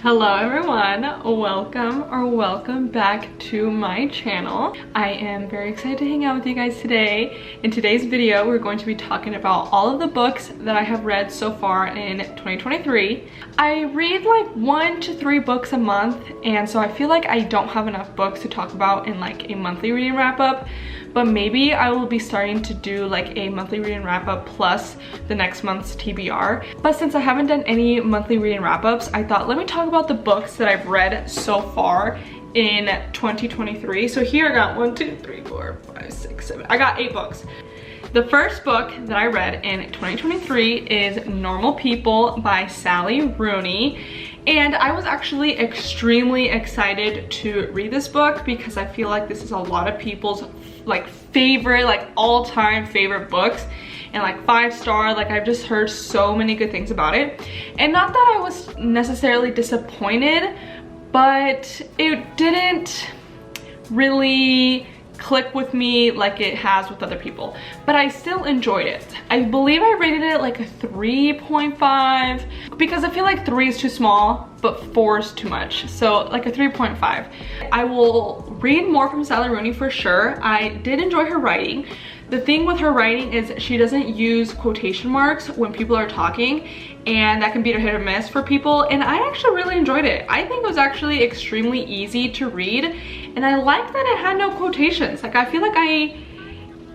Hello everyone, welcome back to my channel. I am very excited to hang out with you guys today. In today's video, we're going to be talking about all of the books that I have read so far in 2023. I read like 1 to 3 books a month, and so I feel like I don't have enough books to talk about in like a monthly reading wrap up, but maybe I will be starting to do like a monthly reading wrap up plus the next month's TBR. But since I haven't done any monthly reading wrap ups, I thought let me talk about the books that I've read so far in 2023. So here I got 1, 2, 3, 4, 5, 6, 7. I got 8 books. The first book that I read in 2023 is Normal People by Sally Rooney. And I was actually extremely excited to read this book because I feel like this is a lot of people's like favorite, like all-time favorite books, and like 5-star. Like I've just heard so many good things about it. And not that I was necessarily disappointed, but it didn't really click with me like it has with other people, but I still enjoyed it. I believe I rated it like a 3.5 because I feel like 3 is too small but 4 is too much, so like a 3.5. I will read more from Sally Rooney for sure. I did enjoy her writing. The thing with her writing is she doesn't use quotation marks when people are talking, and that can be a hit or miss for people, and I actually really enjoyed it. I think it was actually extremely easy to read, and I like that it had no quotations. Like I feel like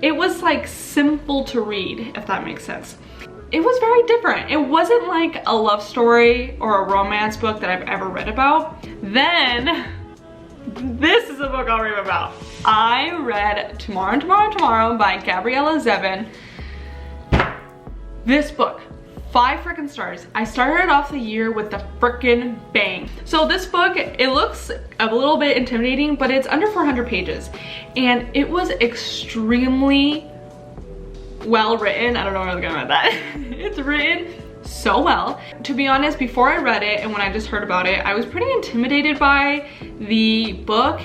it was like simple to read, if that makes sense. It was very different. It wasn't like a love story or a romance book that I've ever read about. Then this is a book I'll read about. I read Tomorrow by Gabriella Zevin. This book, 5 freaking stars. I started off the year with the freaking bang. So this book, it looks a little bit intimidating, but it's under 400 pages. And it was extremely well written. I don't know where I was going with that. It's written so well. To be honest, before I read it and when I just heard about it, I was pretty intimidated by the book,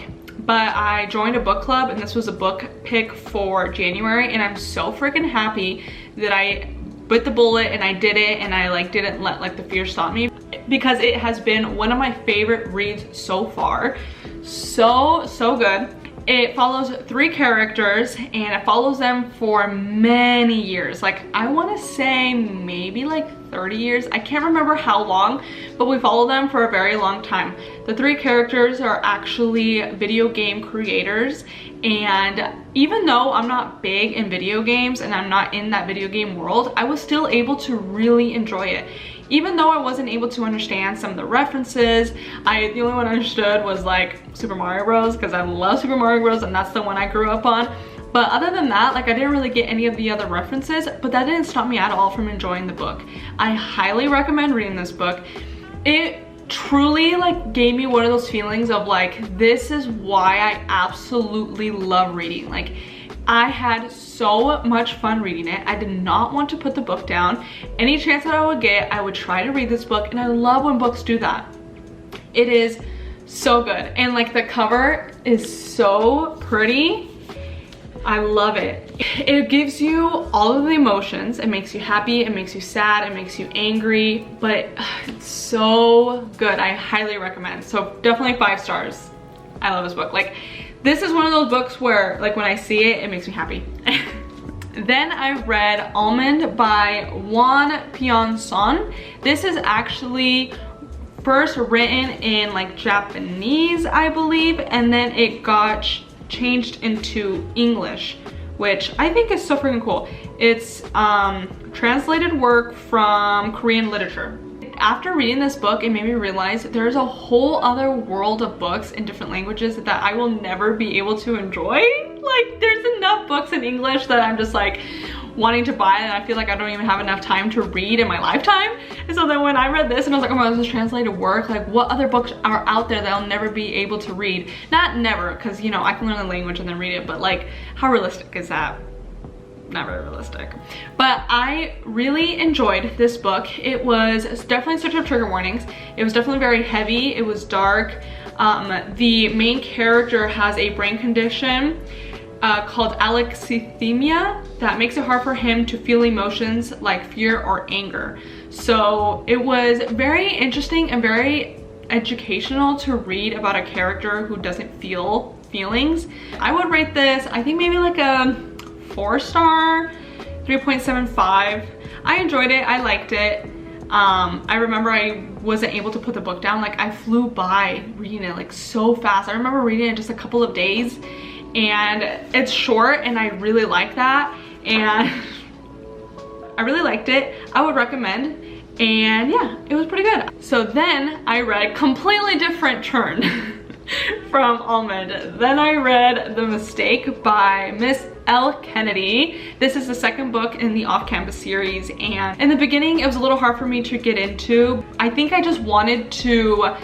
but I joined a book club and this was a book pick for January, and I'm so freaking happy that I bit the bullet and I did it, and I like didn't let like the fear stop me, because it has been one of my favorite reads so far. So good. It follows 3 characters and it follows them for many years. Like I want to say maybe like 30 years. I can't remember how long, but we follow them for a very long time. The 3 characters are actually video game creators, and even though I'm not big in video games and I'm not in that video game world, I was still able to really enjoy it. Even though I wasn't able to understand some of the references, the only one I understood was like Super Mario Bros. Because I love Super Mario Bros. And that's the one I grew up on. But other than that, like I didn't really get any of the other references, but that didn't stop me at all from enjoying the book. I highly recommend reading this book. It truly like gave me one of those feelings of like, this is why I absolutely love reading. Like I had so much fun reading it. I did not want to put the book down. Any chance that I would get, I would try to read this book, and I love when books do that. It is so good, and like the cover is so pretty. I love it. It gives you all of the emotions. It makes you happy, it makes you sad, it makes you angry, but it's so good. I highly recommend. So definitely 5 stars. I love this book. Like this is one of those books where like when I see it, it makes me happy. Then I read Almond by Won Pyeon Son. This is actually first written in like Japanese, I believe, and then it got changed into English, which I think is so freaking cool. It's translated work from Korean literature. After reading this book, it made me realize there's a whole other world of books in different languages that I will never be able to enjoy. Like there's enough books in English that I'm just like wanting to buy, and I feel like I don't even have enough time to read in my lifetime. And so then when I read this and I was like, oh my god, this is translated work, like what other books are out there that I'll never be able to read? Not never, because you know I can learn the language and then read it, but like how realistic is that? Not very realistic. But I really enjoyed this book. It was definitely such a trigger warnings. It was definitely very heavy. It was dark. The main character has a brain condition called alexithymia that makes it hard for him to feel emotions like fear or anger. So it was very interesting and very educational to read about a character who doesn't feel feelings. I would rate this, I think maybe like a 4-star, 3.75. I enjoyed it, I liked it. I remember I wasn't able to put the book down. Like, I flew by reading it like so fast. I remember reading it in just a couple of days, and it's short and I really like that, and I really liked it. I would recommend, and yeah, it was pretty good. So then I read completely different turn from Almond. Then I read The Mistake by Miss L. Kennedy. This is the second book in the Off-Campus series, and in the beginning it was a little hard for me to get into. I think I just wanted to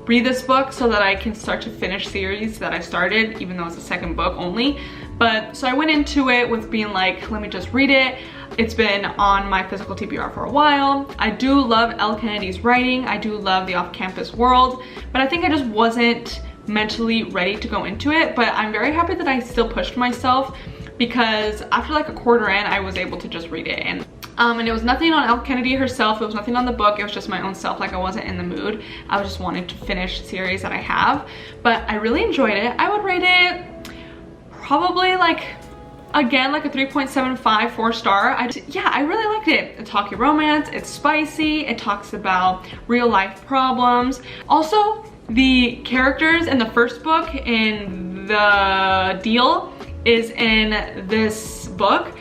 read this book so that I can start to finish series that I started, even though it's the second book only. But so I went into it with being like, let me just read it. It's been on my physical TBR for a while. I do love L. Kennedy's writing. I do love the off-campus world, but I think I just wasn't mentally ready to go into it. But I'm very happy that I still pushed myself, because after like a quarter in, I was able to just read it. And it was nothing on L. Kennedy herself, it was nothing on the book, it was just my own self. Like, I wasn't in the mood, I was just wanting to finish series that I have. But I really enjoyed it. I would rate it probably like, again, like a 3.75, 4-star. Yeah, I really liked it. It's hockey romance, it's spicy, it talks about real life problems. Also, the characters in the first book in The Deal is in this book,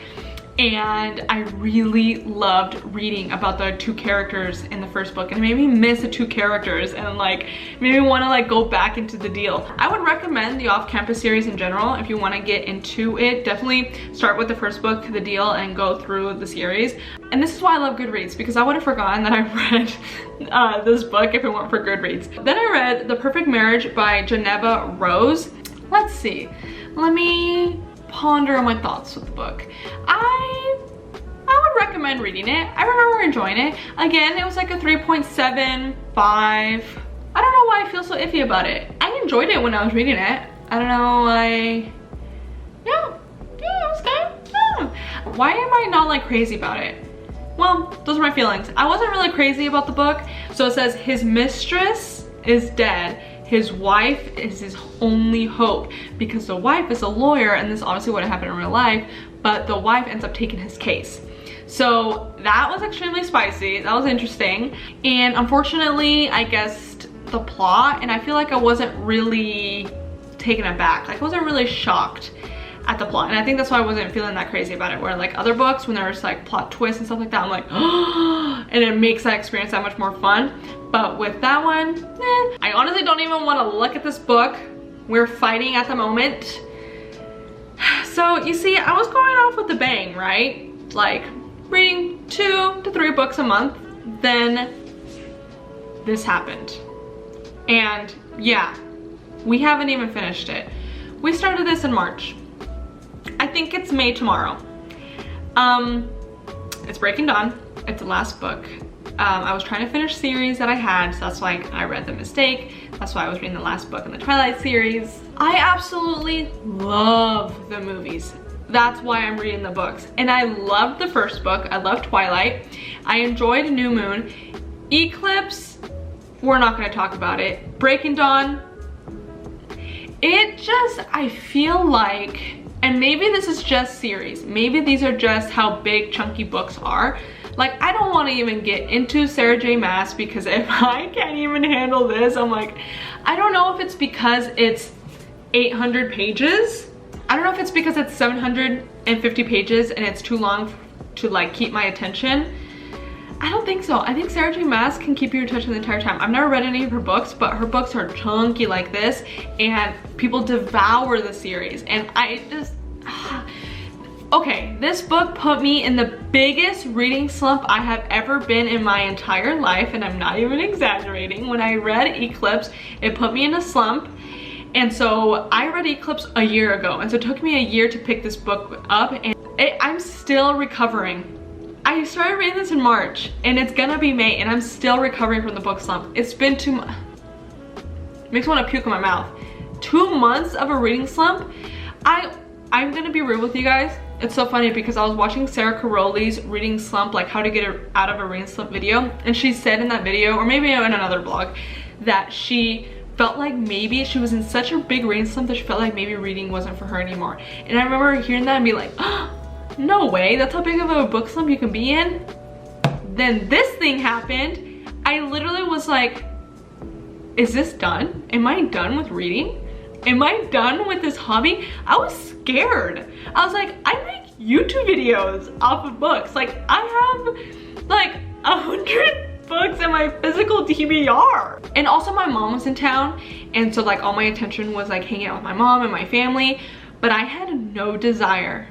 and I really loved reading about the two characters in the first book, and it made me miss the two characters and like made me want to like go back into The Deal. I would recommend the Off-Campus series in general. If you want to get into it, definitely start with the first book, The Deal, and go through the series. And this is why I love Goodreads, because I would have forgotten that I read this book if it weren't for Goodreads. Then I read The Perfect Marriage by Geneva Rose. Let's see, let me ponder on my thoughts with the book. I would recommend reading it. I remember enjoying it. Again, it was like a 3.75. I don't know why I feel so iffy about it. I enjoyed it when I was reading it. I don't know, yeah, it was good. Yeah. Why am I not like crazy about it? Well, those are my feelings. I wasn't really crazy about the book. So it says, his mistress is dead. His wife is his only hope, because the wife is a lawyer, and this obviously wouldn't happen in real life, but the wife ends up taking his case. So that was extremely spicy. That was interesting. And unfortunately, I guessed the plot, and I feel like I wasn't really taken aback. Like, I wasn't really shocked at the plot, and I think that's why I wasn't feeling that crazy about it. Where like other books, when there's like plot twists and stuff like that, I'm like, oh, and it makes that experience that much more fun. But with that one, I honestly don't even want to look at this book. We're fighting at the moment. So you see, I was going off with a bang, right? Like reading 2 to 3 books a month. Then this happened. And yeah, we haven't even finished it. We started this in March. I think it's May tomorrow. It's Breaking Dawn. It's the last book. I was trying to finish series that I had, so that's why I read The Mistake. That's why I was reading the last book in the Twilight series. I absolutely love the movies. That's why I'm reading the books. And I loved the first book. I loved Twilight. I enjoyed New Moon. Eclipse, we're not gonna talk about it. Breaking Dawn, it just, I feel like, and maybe this is just series, maybe these are just how big chunky books are. Like, I don't want to even get into Sarah J Maas, because if I can't even handle this, I'm like, I don't know if it's because it's 800 pages. I don't know if it's because it's 750 pages and it's too long to like keep my attention. I don't think so. I think Sarah J Maas can keep your attention the entire time. I've never read any of her books, but her books are chunky like this, and people devour the series, and I just... Okay, this book put me in the biggest reading slump I have ever been in my entire life, and I'm not even exaggerating. When I read Eclipse, it put me in a slump, and so I read Eclipse a year ago, and so it took me a year to pick this book up, and I'm still recovering. I started reading this in March, and it's gonna be May, and I'm still recovering from the book slump. It's been 2 months. Makes me want to puke in my mouth. 2 months of a reading slump. I'm gonna be real with you guys. It's so funny because I was watching Sarah Caroli's reading slump, like how to get out of a reading slump video, and she said in that video, or maybe in another blog, that she felt like maybe she was in such a big reading slump that she felt like maybe reading wasn't for her anymore. And I remember hearing that and be like, oh, no way, that's how big of a book slump you can be in? Then this thing happened. I literally was like, is this done? Am I done with reading? Am I done with this hobby? I was scared. I was like, I make YouTube videos off of books. Like, I have like 100 books in my physical TBR. And also my mom was in town, and so like all my attention was like hanging out with my mom and my family, but I had no desire.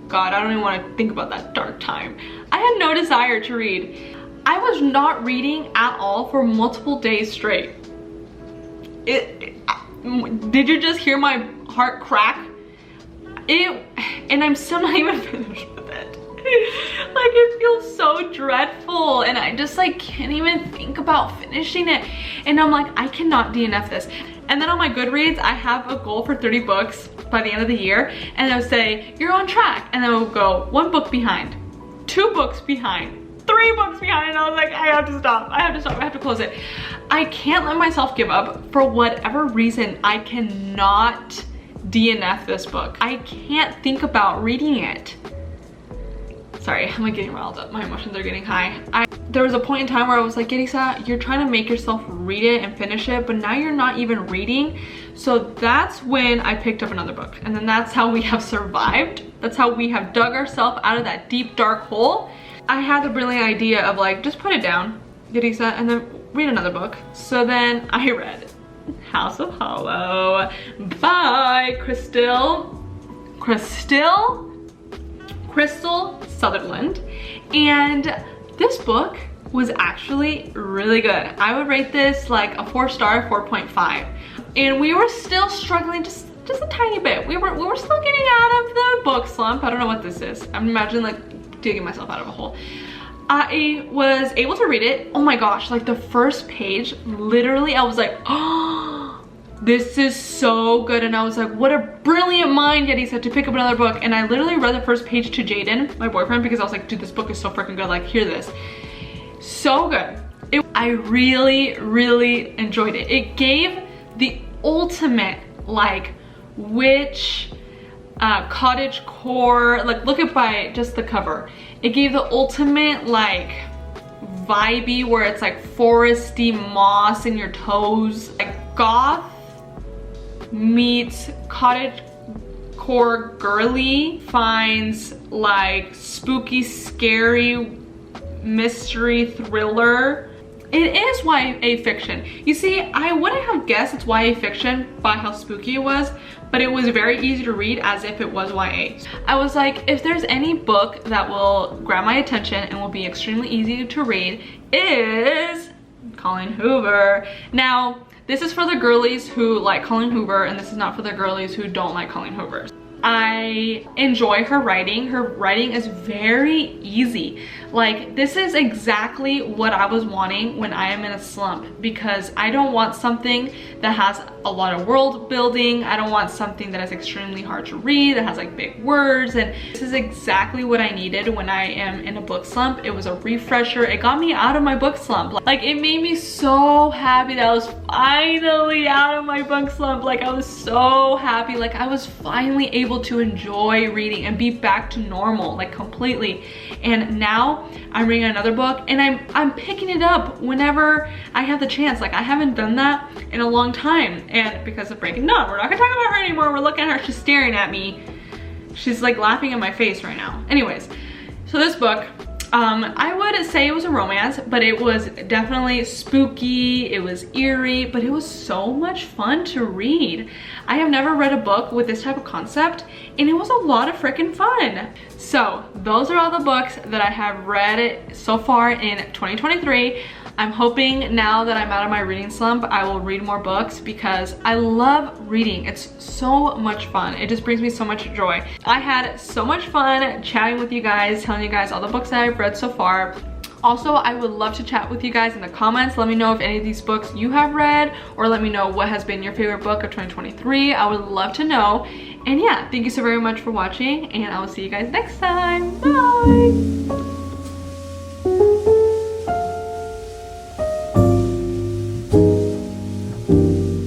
God, I don't even want to think about that dark time. I had no desire to read. I was not reading at all for multiple days straight. Did you just hear my heart crack? And I'm still not even finished with it. Like, it feels so dreadful, and I just like can't even think about finishing it. And I'm like, I cannot DNF this. And then on my Goodreads, I have a goal for 30 books by the end of the year, and I would say, you're on track. And then I would go 1 book behind, 2 books behind, 3 books behind, and I was like, I have to stop, I have to stop, I have to close it. I can't let myself give up. For whatever reason, I cannot DNF this book. I can't think about reading it. Sorry, I'm like getting riled up. My emotions are getting high. There was a point in time where I was like, Yerisa, you're trying to make yourself read it and finish it, but now you're not even reading. So that's when I picked up another book. And then that's how we have survived. That's how we have dug ourselves out of that deep, dark hole. I had the brilliant idea of like, just put it down, Yerisa, and then read another book. So then I read House of Hollow by Crystal Sutherland. And this book was actually really good. I would rate this like a 4-star, 4.5. And we were still struggling just a tiny bit. We were still getting out of the book slump. I don't know what this is. I'm imagining like digging myself out of a hole. I was able to read it. Oh my gosh, like the first page, literally I was like, oh, this is so good. And I was like, what a brilliant mind, Yeti said, to pick up another book. And I literally read the first page to Jaden, my boyfriend, because I was like, dude, this book is so freaking good. Like, hear this. So good. I really, really enjoyed it. It gave the ultimate like witch cottage core, like look at by just the cover. It gave the ultimate like vibey where it's like foresty moss in your toes, like goth meets cottage core girly finds like spooky, scary mystery thriller. It is YA fiction. You see, I wouldn't have guessed it's YA fiction by how spooky it was, but it was very easy to read as if it was YA. I was like, if there's any book that will grab my attention and will be extremely easy to read, is Colleen Hoover. Now, this is for the girlies who like Colleen Hoover, and this is not for the girlies who don't like Colleen Hoover. I enjoy her writing. Her writing is very easy. Like, this is exactly what I was wanting when I am in a slump, because I don't want something that has a lot of world building. I don't want something that is extremely hard to read, that has like big words. And this is exactly what I needed when I am in a book slump. It was a refresher. It got me out of my book slump. Like, it made me so happy that I was finally out of my book slump. Like, I was so happy. Like, I was finally able to enjoy reading and be back to normal, like completely. And now I'm reading another book and I'm picking it up whenever I have the chance. Like, I haven't done that in a long time. And because of Breaking Dawn, we're not gonna talk about her anymore. We're looking at her, she's staring at me. She's like laughing in my face right now. Anyways, so this book, I would say it was a romance, but it was definitely spooky, it was eerie, but it was so much fun to read. I have never read a book with this type of concept, and it was a lot of freaking fun. So those are all the books that I have read so far in 2023. I'm hoping now that I'm out of my reading slump, I will read more books because I love reading. It's so much fun. It just brings me so much joy. I had so much fun chatting with you guys, telling you guys all the books that I've read so far. Also, I would love to chat with you guys in the comments. Let me know if any of these books you have read, or let me know what has been your favorite book of 2023. I would love to know. And yeah, thank you so very much for watching, and I will see you guys next time. Bye!